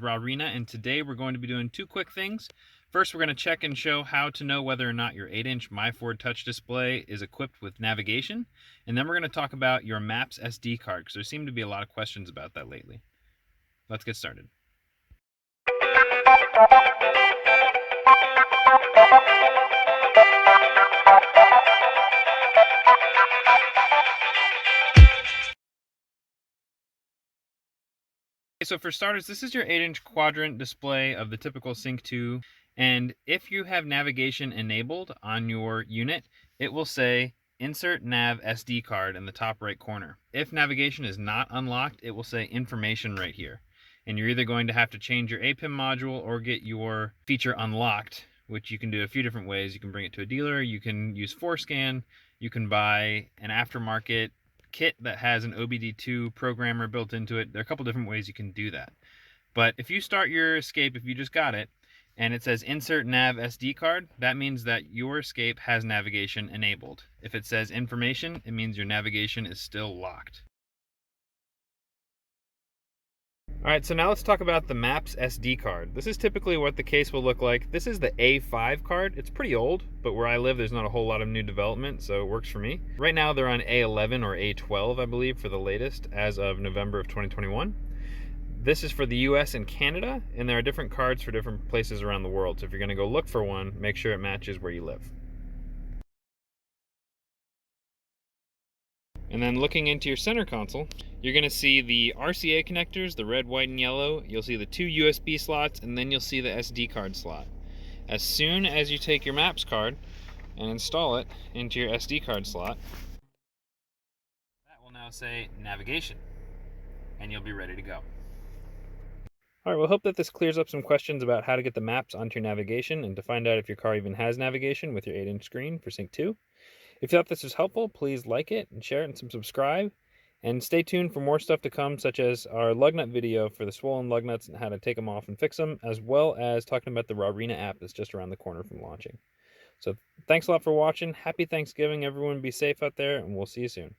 Rawrina, and today we're going to be doing two quick things. First, we're going to check and show how to know whether or not your 8-inch myford touch display is equipped with navigation, and then we're going to talk about your Maps SD card, because there seem to be a lot of questions about that lately. Let's get started. So for starters, this is your 8-inch quadrant display of the typical Sync 2, and if you have navigation enabled on your unit, it will say Insert Nav SD card in the top right corner. If navigation is not unlocked, it will say Information right here. And you're either going to have to change your APIM module or get your feature unlocked, which you can do a few different ways. You can bring it to a dealer, you can use FORSCAN, you can buy an Aftermarket kit that has an OBDII programmer built into it. There are a couple different ways you can do that. But if you start your escape, if you just got it, and it says Insert Nav SD card, that means that your escape has navigation enabled. If it says Information, it means your navigation is still locked. Alright, so now let's talk about the Maps SD card. This is typically what the case will look like. This is the A5 card. It's pretty old, but where I live there's not a whole lot of new development, so it works for me. Right now they're on A11 or A12, I believe, for the latest, as of November of 2021. This is for the US and Canada, and there are different cards for different places around the world, so if you're going to go look for one, make sure it matches where you live. And then looking into your center console, you're going to see the RCA connectors, the red, white, and yellow. You'll see the two USB slots, and then you'll see the SD card slot. As soon as you take your Maps card and install it into your SD card slot, that will now say Navigation, and you'll be ready to go. Alright, well, I hope that this clears up some questions about how to get the maps onto your navigation and to find out if your car even has navigation with your 8-inch screen for Sync 2. If you thought this was helpful, please like it and share it and subscribe. And stay tuned for more stuff to come, such as our lug nut video for the swollen lug nuts and how to take them off and fix them, as well as talking about the Rawrina app that's just around the corner from launching. So thanks a lot for watching. Happy Thanksgiving, everyone. Be safe out there, and we'll see you soon.